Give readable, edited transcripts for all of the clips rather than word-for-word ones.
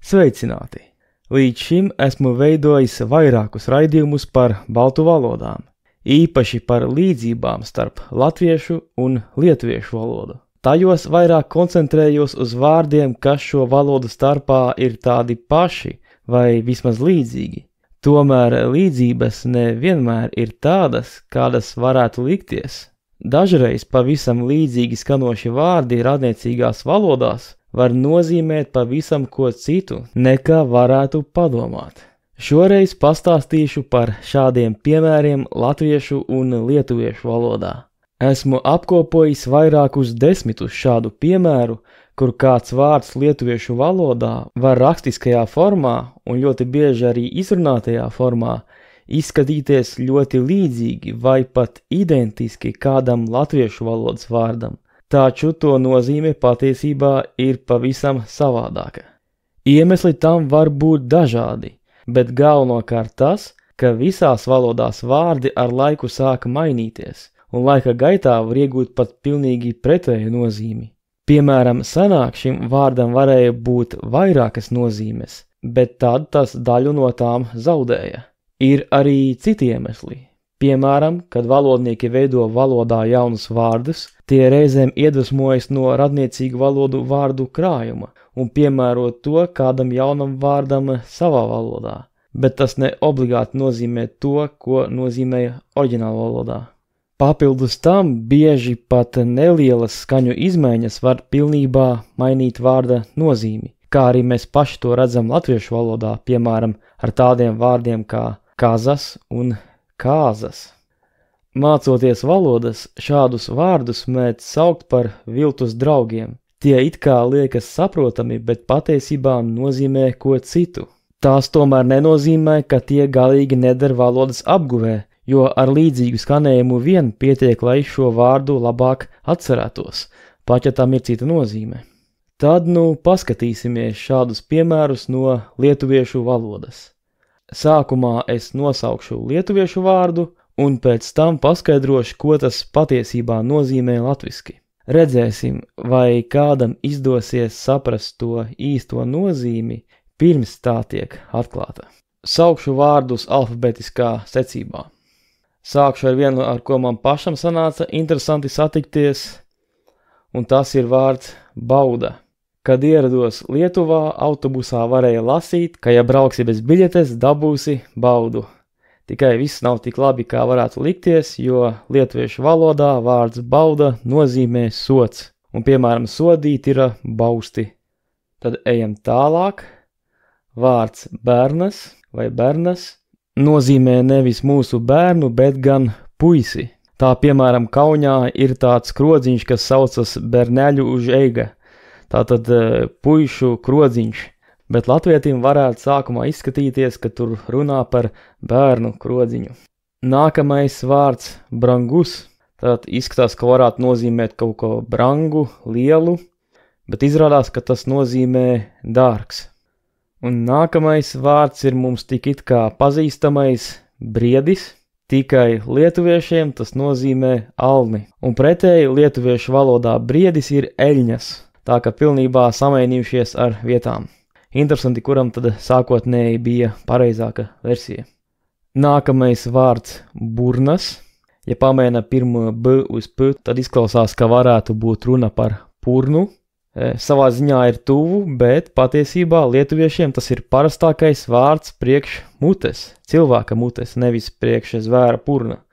Sveicināti! Līdz šim esmu veidojis vairākus raidījumus par baltu valodām, īpaši par līdzībām starp latviešu un lietuviešu valodu. Tajos vairāk koncentrējos uz vārdiem, kas šo valodu starpā ir tādi paši vai vismaz līdzīgi. Tomēr līdzības nevienmēr ir tādas, kādas varētu likties. Dažreiz pavisam līdzīgi skanoši vārdi radniecīgās valodās var nozīmēt pavisam ko citu, nekā varētu padomāt. Šoreiz pastāstīšu par šādiem piemēriem latviešu un lietuviešu valodā. Esmu apkopojis vairākus 10 šādu piemēru, kur kāds vārds lietuviešu valodā var rakstiskajā formā un ļoti bieži arī izrunātajā formā izskatīties ļoti līdzīgi vai pat identiski kādam latviešu valodas vārdam, taču to nozīme patiesībā ir pavisam savādāka. Iemesli tam var būt dažādi, bet galvenokārt tas, ka visās valodās vārdi ar laiku sāka mainīties, un laika gaitā var iegūt pat pilnīgi pretēju nozīmi. Piemēram, senāk šim vārdam varēja būt vairākas nozīmes, bet tad tas daļu no tām zaudēja. Ir arī citi iemesli. Piemēram, kad valodnieki veido valodā jaunus vārdus, tie reizēm iedvesmojas no radniecīgu valodu vārdu krājuma un piemēro to kādam jaunam vārdam savā valodā, bet tas ne obligāti nozīmē to, ko nozīmēja oriģināla valodā. Papildus tam bieži pat nelielas skaņu izmaiņas var pilnībā mainīt vārda nozīmi, kā arī mēs paši to redzam latviešu valodā, piemēram, ar tādiem vārdiem kā kazas un kāzas. Mācoties valodas, šādus vārdus mēdz saukt par viltus draugiem. Tie it kā liekas saprotami, bet patiesībā nozīmē ko citu. Tās tomēr nenozīmē, ka tie galīgi neder valodas apguvē, jo ar līdzīgu skanējumu vien pietiek, lai šo vārdu labāk atcerētos, pat ja tam ir cita nozīme. Tad paskatīsimies šādus piemērus no lietuviešu valodas. Sākumā es nosaukšu lietuviešu vārdu, un pēc tam paskaidrošu, ko tas patiesībā nozīmē latviski. Redzēsim, vai kādam izdosies saprast to īsto nozīmi, pirms tā tiek atklāta. Saukšu vārdus alfabetiskā secībā. Sākšu ar vienu, ar ko man pašam sanāca interesanti satikties, un tas ir vārds bauda. Kad ierados Lietuvā, autobusā varēja lasīt, ka ja brauksi bez biļetes, dabūsi baudu. Tikai viss nav tik labi, kā varētu likties, jo lietuviešu valodā vārds bauda nozīmē sots, un piemēram sodīt ir bausti. Tad ejam tālāk. Vārds bērnas vai bērnas nozīmē nevis mūsu bērnu, bet gan puisi. Tā piemēram Kaunijā ir tāds krodziņš, kas saucas berneļu uz eiga. Tātad puišu krodziņš, bet latvietim varētu sākumā izskatīties, ka tur runā par bērnu krodziņu. Nākamais vārds brangus, tātad izskatās, ka varētu nozīmēt kaut ko brangu, lielu, bet izrādās, ka tas nozīmē dārgs. Un nākamais vārds ir mums tik it kā pazīstamais briedis, tikai lietuviešiem tas nozīmē alni. Un pretēji lietuviešu valodā briedis ir eļņas, tā ka pilnībā samainījušies ar vietām. Interesanti, kuram tad sākotnēji bija pareizāka versija. Nākamais vārds burnas. Ja pamaina pirmo b uz p, tad izklausās, ka varētu būt runa par purnu. Savā ziņā ir tuvu, bet patiesībā lietuviešiem tas ir parastākais vārds priekš mutes, cilvēka mutes, nevis priekš zvēra purna.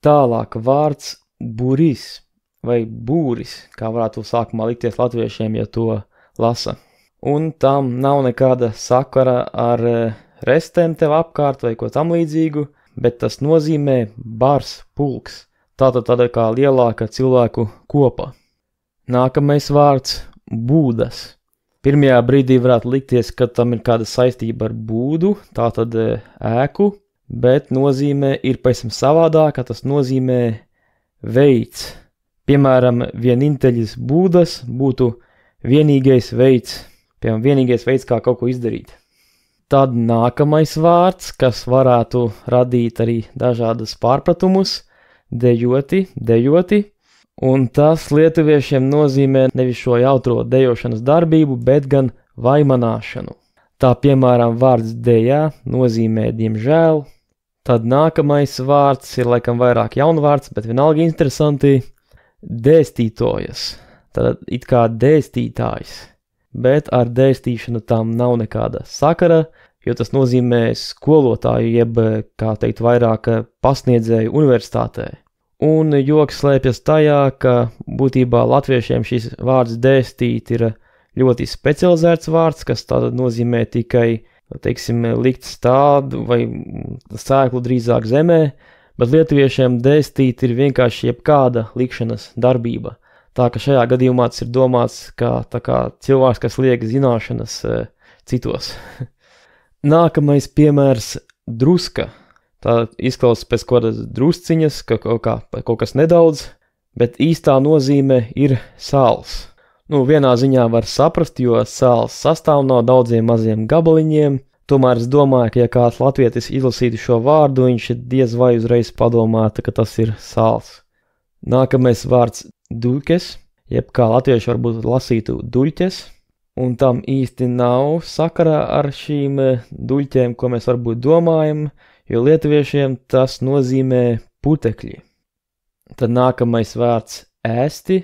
Tālāk vārds buris vai būris, kā varētu sākumā likties latviešiem, ja to lasa. Un tam nav nekāda sakara ar restēm tev apkārt vai ko tam līdzīgu, bet tas nozīmē bars, pulks, tātad tāda kā lielāka cilvēku kopa. Nākamais vārds būdas. Pirmajā brīdī varētu likties, ka tam ir kāda saistība ar būdu, tātad ēku, bet nozīmē ir pavisam savādāk, tas nozīmē veids. Piemēram, vieninteļas būdas būtu vienīgais veids, piemēram, vienīgais veids, kā kaut ko izdarīt. Tad nākamais vārds, kas varētu radīt arī dažādas pārpratumus, dejoti. Un tas lietuviešiem nozīmē nevis šo jautro dejošanas darbību, bet gan vai manāšanu. Tā piemēram vārds dejā nozīmē diemžēl, tad nākamais vārds ir laikam vairāk jaunvārds, bet vienalga interesanti – dēstītojas, tad it kā dēstītājs, bet ar dēstīšanu tam nav nekāda sakara, jo tas nozīmē skolotāju, jeb, kā teikt, vairāk pasniedzēju universitātē. Un joks slēpjas tajā, ka būtībā latviešiem šis vārds dēstīt ir ļoti specializēts vārds, kas tātad nozīmē tikai, teiksim, likt stādu vai sēklu drīzāk zemē, bet lietuviešiem dēstīt ir vienkārši jebkāda likšanas darbība. Tā ka šajā gadījumā tas ir domāts kā cilvēks, kas liek zināšanas citos. Nākamais piemērs – druska. Tā izklausās pēc kādas drusciņas, kaut kas nedaudz, bet īstā nozīme ir sāls. Vienā ziņā var saprast, jo sāls sastāv no daudziem maziem gabaliņiem, tomēr es domāju, ka ja kāds latvietis izlasītu šo vārdu, viņš diez vai uzreiz padomātu, ka tas ir sāls. Nākamais vārds duļķes, jeb kā latvieši varbūt lasītu duļķes, un tam īsti nav sakarā ar šīm duļķēm, ko mēs varbūt domājam, jo lietuviešiem tas nozīmē putekļi. Tad nākamais vārds ēsti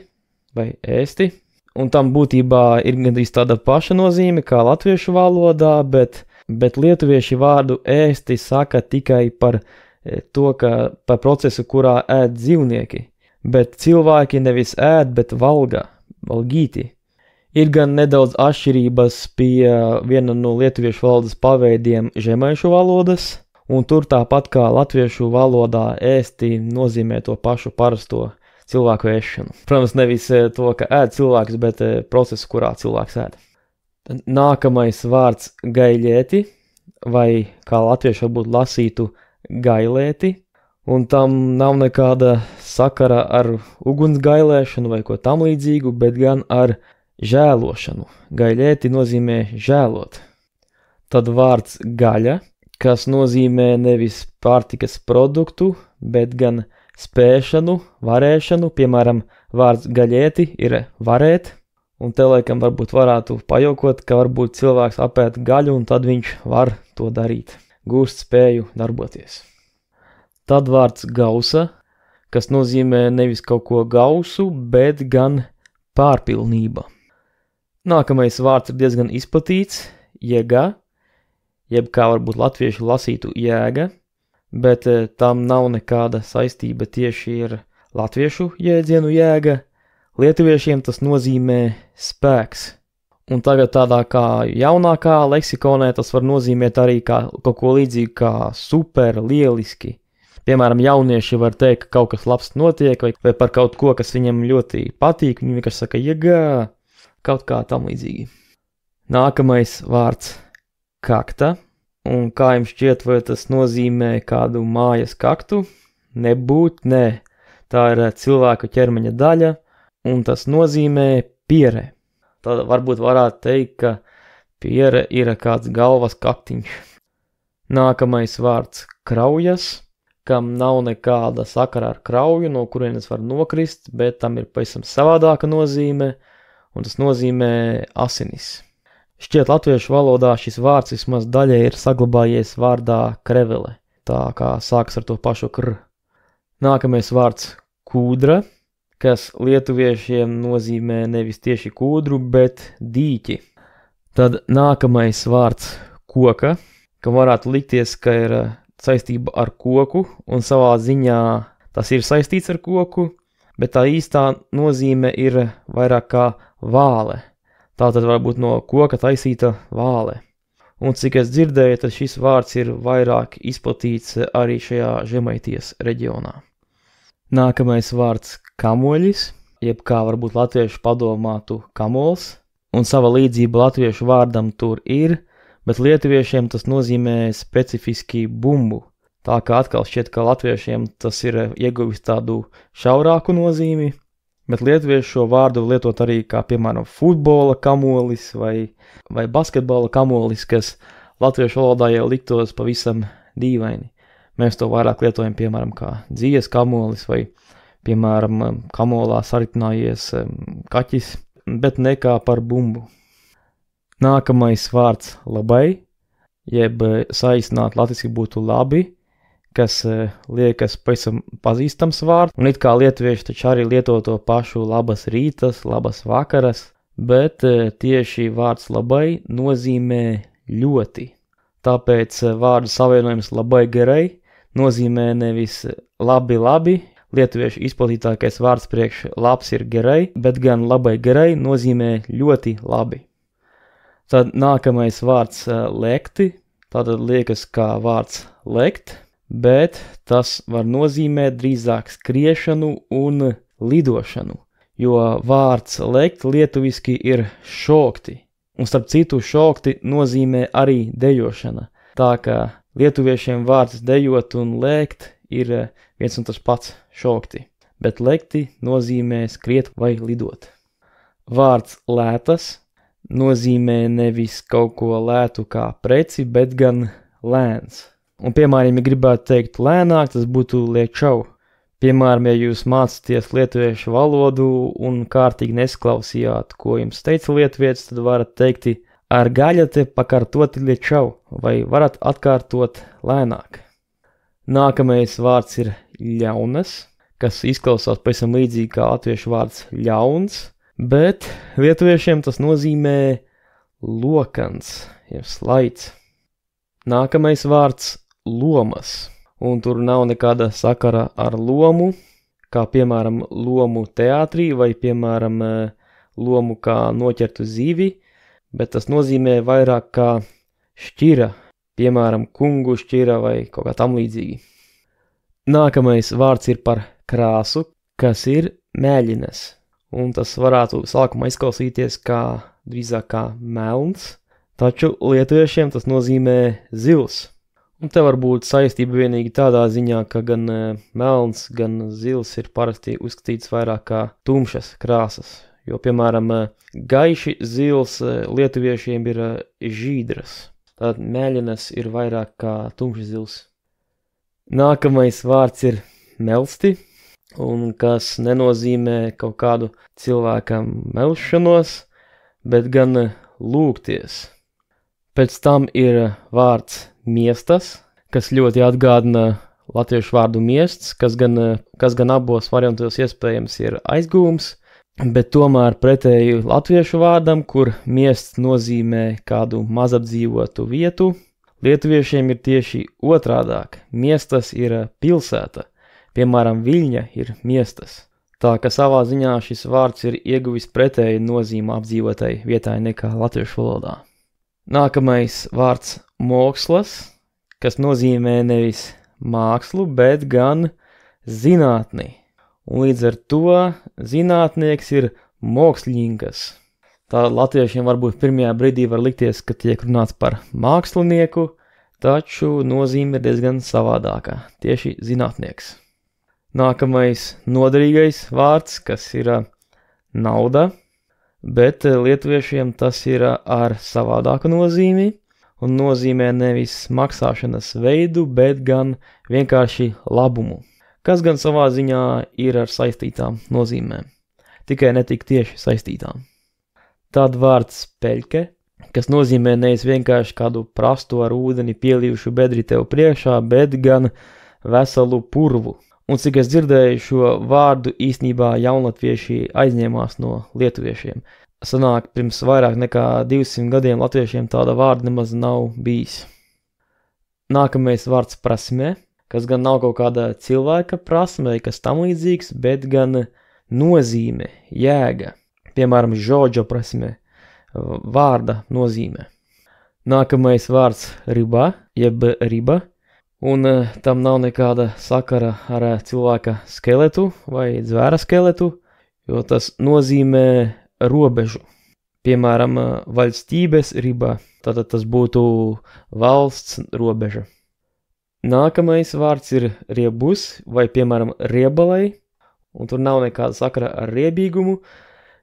vai ēsti, un tam būtībā ir gandrīz tāda paša nozīme kā latviešu valodā, bet lietuvieši vārdu ēsti saka tikai par par procesu, kurā ēd dzīvnieki, bet cilvēki nevis ēd, bet valgīti. Ir gan nedaudz atšķirības pie viena no lietuviešu valodas paveidiem žemaišu valodas, un tur tāpat kā latviešu valodā ēsti nozīmē to pašu parasto cilvēku ēšanu. Protams, nevis to, ka ēd cilvēks, bet procesu, kurā cilvēks ēd. Nākamais vārds gaļēti, vai kā latvieši varbūt lasītu gailēti, un tam nav nekāda sakara ar ugunsgailēšanu vai ko tam līdzīgu, bet gan ar žēlošanu. Gaļēti nozīmē žēlot. Tad vārds gaļa, kas nozīmē nevis pārtikas produktu, bet gan spēšanu, varēšanu, piemēram, vārds gaļēti ir varēt, un te laikam varbūt varētu pajokot, ka varbūt cilvēks apēd gaļu, un tad viņš var to darīt, gūst spēju darboties. Tad vārds gausa, kas nozīmē nevis kaut ko gausu, bet gan pārpilnība. Nākamais vārds ir diezgan izplatīts, jēga, jeb kā varbūt latvieši lasītu jēga, bet tam nav nekāda saistība tieši ar latviešu jēdzienu jēga. Lietuviešiem tas nozīmē spēks. Un tagad tādā kā jaunākā leksikonē tas var nozīmēt arī kaut ko līdzīgu kā super, lieliski. Piemēram, jaunieši var teikt, ka kaut kas labs notiek, vai par kaut ko, kas viņam ļoti patīk, viņi vienkārši saka jēgā, kaut kā tam līdzīgi. Nākamais vārds kakta. Un kā jums šķiet, vai tas nozīmē kādu mājas kaktu? Nebūt, nē. Tā ir cilvēku ķermeņa daļa, un tas nozīmē piere. Tad varbūt varētu teikt, ka piere ir kāds galvas kaktiņš. Nākamais vārds kraujas, kam nav nekāda sakara ar krauju, no kurienes var nokrist, bet tam ir pavisam savādāka nozīme, un tas nozīmē asinis. Šķiet, latviešu valodā šis vārds vismaz daļai ir saglabājies vārdā krevele, tā kā sāks ar to pašu kr. Nākamais vārds kūdra, kas lietuviešiem nozīmē nevis tieši kūdru, bet dīķi. Tad nākamais vārds koka, kam varētu likties, ka ir saistība ar koku, un savā ziņā tas ir saistīts ar koku, bet tā īstā nozīme ir vairāk kā vāle. Tā tad var būt no koka taisīta vāle. Un cik es dzirdēju, tad šis vārds ir vairāk izplatīts arī šajā Žemaitijas reģionā. Nākamais vārds kamoļis, jeb kā varbūt latviešu padomātu kamols, un sava līdzība latviešu vārdam tur ir, bet lietuviešiem tas nozīmē specifiski bumbu. Tā kā atkal šķiet, ka latviešiem tas ir ieguvis tādu šaurāku nozīmi, bet lietuvieši šo vārdu lietot arī kā, piemēram, futbola kamolis vai basketbola kamolis, kas latviešu valodā jau liktos pavisam dīvaini. Mēs to vairāk lietojam, piemēram, kā dzīves kamolis vai, piemēram, kamolā saritinājies kaķis, bet ne kā par bumbu. Nākamais vārds labai, jeb saīsināt latviski būtu labi, kas liekas pavisam pazīstams vārds, un it kā lietuvieši taču arī lieto to pašu labas rītas, labas vakaras, bet tieši vārds labai nozīmē ļoti. Tāpēc vārdu savienojums labai gerai nozīmē nevis labi, lietuviešu izplatītākais vārds priekš labs ir gerai, bet gan labai gerai nozīmē ļoti labi. Tad nākamais vārds lekti, tātad liekas kā vārds lekt, bet tas var nozīmēt drīzāk skriešanu un lidošanu, jo vārds lekt lietuviski ir šokti, un starp citu šokti nozīmē arī dejošana, tā kā lietuviešiem vārds dejot un lēkt ir viens un tas pats šokti, bet lekti nozīmē skriet vai lidot. Vārds lētas nozīmē nevis kaut ko lētu kā preci, bet gan lēns. Un, piemēram, ja gribētu teikt lēnāk, tas būtu liečau. Piemēram, ja jūs mācāties lietuviešu valodu un kārtīgi nesklausījāt, ko jums teica lietuvietis, tad varat teikt ar gaļate pakartoti liečau, vai varat atkārtot lēnāk. Nākamais vārds ir ļaunas, kas izklausās pavisam līdzīgi kā latviešu vārds ļauns, bet lietuviešiem tas nozīmē lokans, jeb slaids. Nākamais vārds lomas, un tur nav nekāda sakara ar lomu, kā piemēram lomu teātrī vai piemēram lomu kā noķertu zīvi, bet tas nozīmē vairāk kā šķira, piemēram kungu šķira vai kaut kā tam līdzīgi. Nākamais vārds ir par krāsu, kas ir mēļines. Un tas varētu sākumā izklausīties drīzāk kā melns, taču lietuviešiem tas nozīmē zils. Un te var būt saistība vienīgi tādā ziņā, ka gan melns, gan zils ir parasti uzskatīts vairāk kā tumšas krāsas, jo, piemēram, gaiši zils lietuviešiem ir žīdras, tātad mēļinas ir vairāk kā tumšs zils. Nākamais vārds ir melsti, un kas nenozīmē kaut kādu cilvēkam melšanos, bet gan lūgties. Pēc tam ir vārds miestas, kas ļoti atgādina latviešu vārdu miests, kas gan abos variantos iespējams ir aizgūms, bet tomēr pretēji latviešu vārdam, kur miests nozīmē kādu mazapdzīvotu vietu, lietuviešiem ir tieši otrādāk. Miestas ir pilsēta. Piemēram, Viļņa ir miestas. Tā ka savā ziņā šis vārds ir ieguvis pretēju nozīmi apdzīvotai vietai nekā latviešu valodā. Nākamais vārds mākslas, kas nozīmē nevis mākslu, bet gan zinātni. Un līdz ar to zinātnieks ir mākslīnkas. Tā latviešiem varbūt pirmajā brīdī var likties, ka tiek runāts par mākslinieku, taču nozīme ir diezgan savādākā, tieši zinātnieks. Nākamais noderīgais vārds, kas ir nauda, bet lietuviešiem tas ir ar savādāku nozīmi un nozīmē nevis maksāšanas veidu, bet gan vienkārši labumu, kas gan savā ziņā ir ar saistītām nozīmēm, tikai ne tik tieši saistītām. Tad vārds peļke, kas nozīmē nevis vienkārši kādu prastu ar ūdeni pielījušu bedri tev priekšā, bet gan veselu purvu. Un cik es dzirdēju, šo vārdu īstenībā jaunatvieši aizņēmās no lietuviešiem. Sanāk, pirms vairāk nekā 200 gadiem latviešiem tāda vārda nemaz nav bijis. Nākamais vārds prasmē, kas gan nav kaut kāda cilvēka prasme, kas tam līdzīgs, bet gan nozīme, jēga. Piemēram, žodžo prasmē, vārda nozīme. Nākamais vārds riba, jeb riba. Un tam nav nekāda sakara ar cilvēka skeletu vai zvēra skeletu, jo tas nozīmē robežu. Piemēram, valstības riba, tātad tas būtu valsts robeža. Nākamais vārds ir riebus vai, piemēram, riebalai, un tur nav nekāda sakara ar riebīgumu.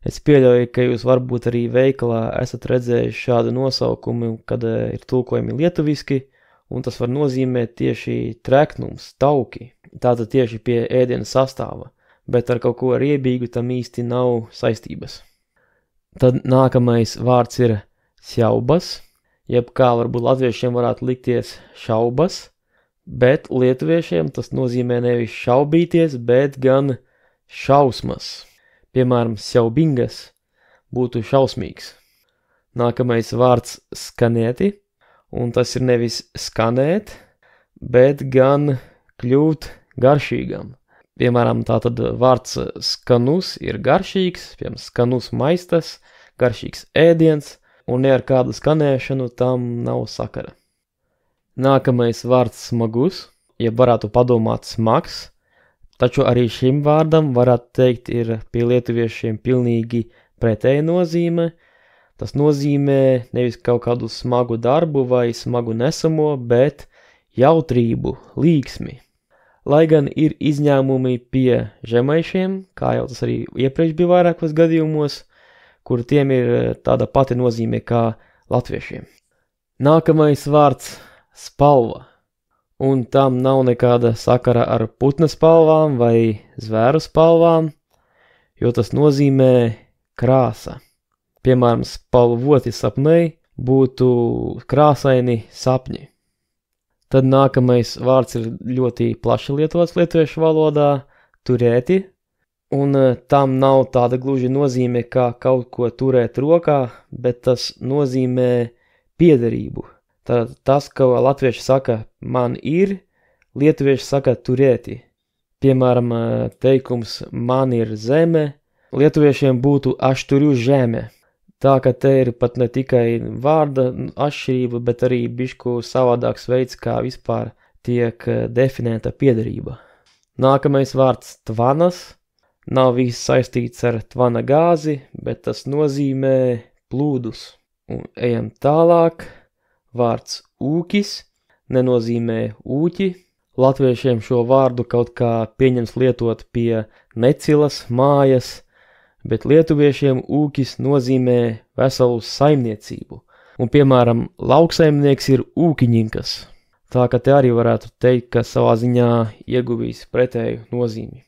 Es pieļauju, ka jūs varbūt arī veikalā esat redzējuši šādu nosaukumu, kad ir tulkojumi lietuviski, un tas var nozīmēt tieši treknums, tauki, tātad tieši pie ēdiena sastāva, bet ar kaut ko riebīgu tam īsti nav saistības. Tad nākamais vārds ir Siaubas, jeb kā varbūt latviešiem varētu likties šaubas, bet lietuviešiem tas nozīmē nevis šaubīties, bet gan šausmas. Piemēram, siaubingas būtu šausmīgs. Nākamais vārds skanēti, un tas ir nevis skanēt, bet gan kļūt garšīgam. Piemēram, tātad vārds skanus ir garšīgs, piemēram, skanus maistas, garšīgs ēdiens, un ne ar kādu skanēšanu tam nav sakara. Nākamais vārds smagus, ja varētu padomāt smags, taču arī šim vārdam varētu teikt ir pie lietuviešiem pilnīgi pretēja nozīme. Tas nozīmē nevis kaut kādu smagu darbu vai smagu nesamo, bet jautrību, līgsmi. Lai gan ir izņēmumi pie žemaišiem, kā jau tas arī iepriekš bija vairākos gadījumos, kur tiem ir tāda pati nozīme kā latviešiem. Nākamais vārds spalva, un tam nav nekāda sakara ar putna spalvām vai zvēru spalvām, jo tas nozīmē krāsa. Piemēram, spalvoti sapnei būtu krāsaini sapņi. Tad nākamais vārds ir ļoti plaši lietots lietuviešu valodā – turēti, un tam nav tāda gluži nozīme kā kaut ko turēt rokā, bet tas nozīmē piederību. Tad tas, ko latvieši saka man ir, lietuvieši saka turēti. Piemēram, teikums man ir zeme, lietuviešiem būtu aš turiu žeme. Tā ka te ir pat ne tikai vārda atšķirība, bet arī bišķu savādāks veids, kā vispār tiek definēta piederība. Nākamais vārds tvanas nav viss saistīts ar tvana gāzi, bet tas nozīmē plūdus. Un ejam tālāk. Vārds ūkis nenozīmē ūķi. Latviešiem šo vārdu kaut kā pieņems lietot pie necilas mājas, bet lietuviešiem ūkis nozīmē veselu saimniecību. Un, piemēram, lauksaimnieks ir ūkiņinkas. Tā ka te arī varētu teikt, ka savā ziņā ieguvīs pretēju nozīmi.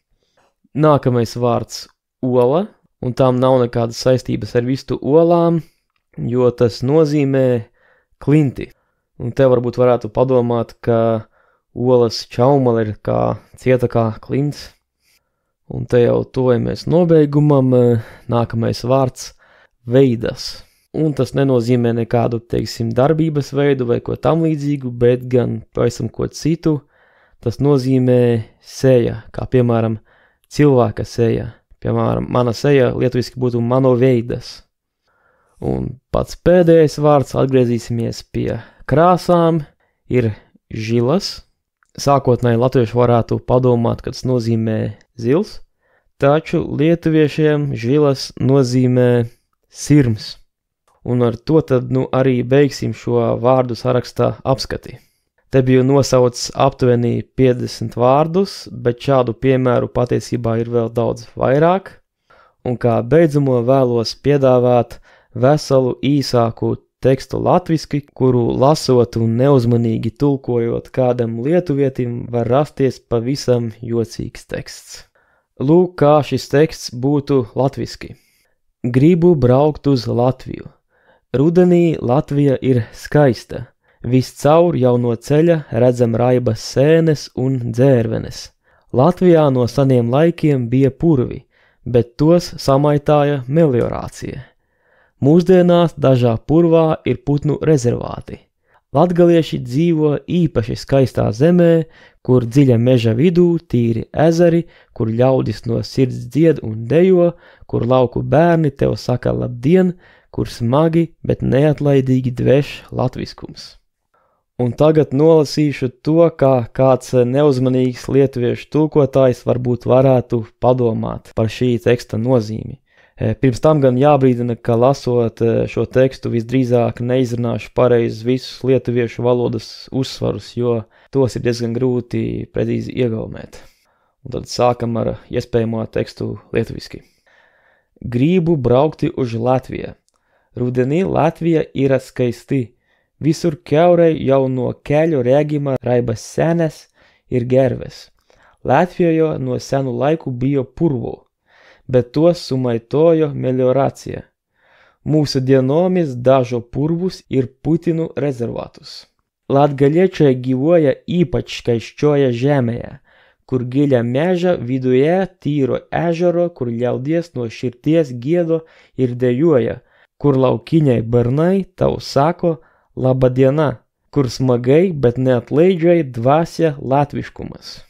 Nākamais vārds ola, un tām nav nekādas saistības ar vistu olām, jo tas nozīmē klinti. Un te varbūt varētu padomāt, ka olas čaumala ir kā cieta kā klints. Un te jau tojamies nobeigumam, nākamais vārds veidas. Un tas nenozīmē nekādu, teiksim, darbības veidu vai ko tam līdzīgu, bet gan pavisam ko citu. Tas nozīmē seja, kā piemēram cilvēka seja. Piemēram, mana seja lietuviski būtu mano veidas. Un pats pēdējais vārds, atgriezīsimies pie krāsām, ir žilas. Sākotnēji latvieši varētu padomāt, ka tas nozīmē zils, taču lietuviešiem žilas nozīmē sirms. Un ar to tad arī beigsim šo vārdu sarakstā apskati. Te biju nosaucis aptuveni 50 vārdus, bet šādu piemēru patiesībā ir vēl daudz vairāk. Un kā beidzumo vēlos piedāvāt veselu īsāku tekstu latviski, kuru lasot un neuzmanīgi tulkojot kādam lietuvietim var rasties pavisam jocīgs teksts. Lūk, kā šis teksts būtu latviski. Gribu braukt uz Latviju. Rudenī Latvija ir skaista. Viscaur jau no ceļa redzam raibas sēnes un dzērvenes. Latvijā no seniem laikiem bija purvi, bet tos samaitāja meliorācija. Mūsdienās dažā purvā ir putnu rezervāti. Latgalieši dzīvo īpaši skaistā zemē, kur dziļa meža vidū tīri ezeri, kur ļaudis no sirds dzied un dejo, kur lauku bērni tev saka labdien, kur smagi, bet neatlaidīgi dveš latviskums. Un tagad nolasīšu to, kā kāds neuzmanīgs lietuviešu tulkotājs varbūt varētu padomāt par šī teksta nozīmi. Pirms tam gan jābrīdina, ka lasot šo tekstu visdrīzāk neizrunāšu pareizi visus lietuviešu valodas uzsvarus, jo tos ir diezgan grūti precīzi iegaumēt. Un tad sākam ar iespējamo tekstu lietuviski. Gribu braukti uz Latviju. Rudenī Latvija ir skaisti. Visur kiaurai jau no keļu rēgima raibas senes ir gerves. Latvijoje no senu laiku bija purvu, bet tos sumaitojo meliorācija. Mūsu dienomis dažo purvus ir Putinu rezervatus. Latgaliečiai gyvuoja ypač skaičioje žemėje, kur gilia meža viduje tyro ežero, kur liaudies nuo širties giedo ir dejuoja, kur laukiniai bernai tau sako laba diena, kur smagai, bet neatlaidžiai dvasia latviškumas.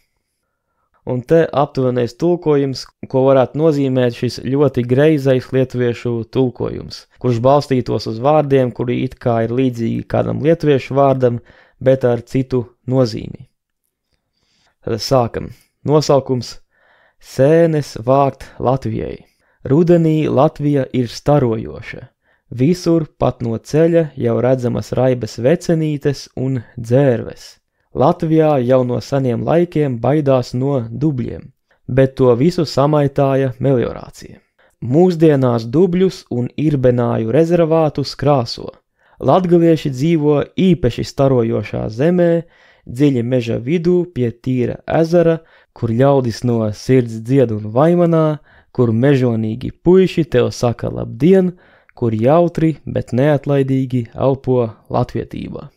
Un te aptuvenais tulkojums, ko varētu nozīmēt šis ļoti greizais lietuviešu tulkojums, kurš balstītos uz vārdiem, kuri it kā ir līdzīgi kādam lietuviešu vārdam, bet ar citu nozīmi. Tad sākam. Nosaukums – Sēnes vākt Latvijai. Rudenī Latvija ir starojoša. Visur pat no ceļa jau redzamas raibes vecenītes un dzērves. Latvijā jau no seniem laikiem baidās no dubļiem, bet to visu samaitāja meliorācija. Mūsdienās dubļus un irbenāju rezervātus krāso. Latgalieši dzīvo īpaši starojošā zemē, dziļi meža vidū pie tīra ezera, kur ļaudis no sirds dzied un vaimanā, kur mežonīgi puiši tev saka labdien, kur jautri, bet neatlaidīgi elpo latvietībā.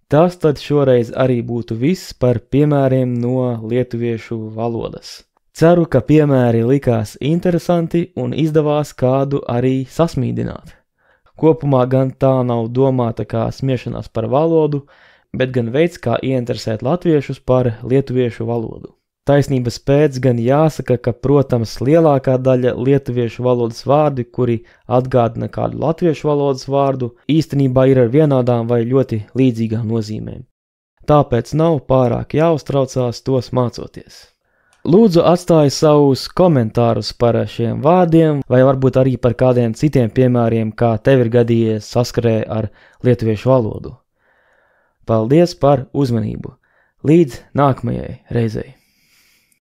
Tas tad šoreiz arī būtu viss par piemēriem no lietuviešu valodas. Ceru, ka piemēri likās interesanti un izdevās kādu arī sasmīdināt. Kopumā gan tā nav domāta kā smiešanās par valodu, bet gan veids, kā ieinteresēt latviešus par lietuviešu valodu. Taisnības pēc gan jāsaka, ka, protams, lielākā daļa lietuviešu valodas vārdi, kuri atgādina kādu latviešu valodas vārdu, īstenībā ir ar vienādām vai ļoti līdzīgām nozīmēm. Tāpēc nav pārāk jāuztraucās tos mācoties. Lūdzu atstāju savus komentārus par šiem vārdiem, vai varbūt arī par kādiem citiem piemēriem, kā tev ir gadījies saskarē ar lietuviešu valodu. Paldies par uzmanību! Līdz nākamajai reizei!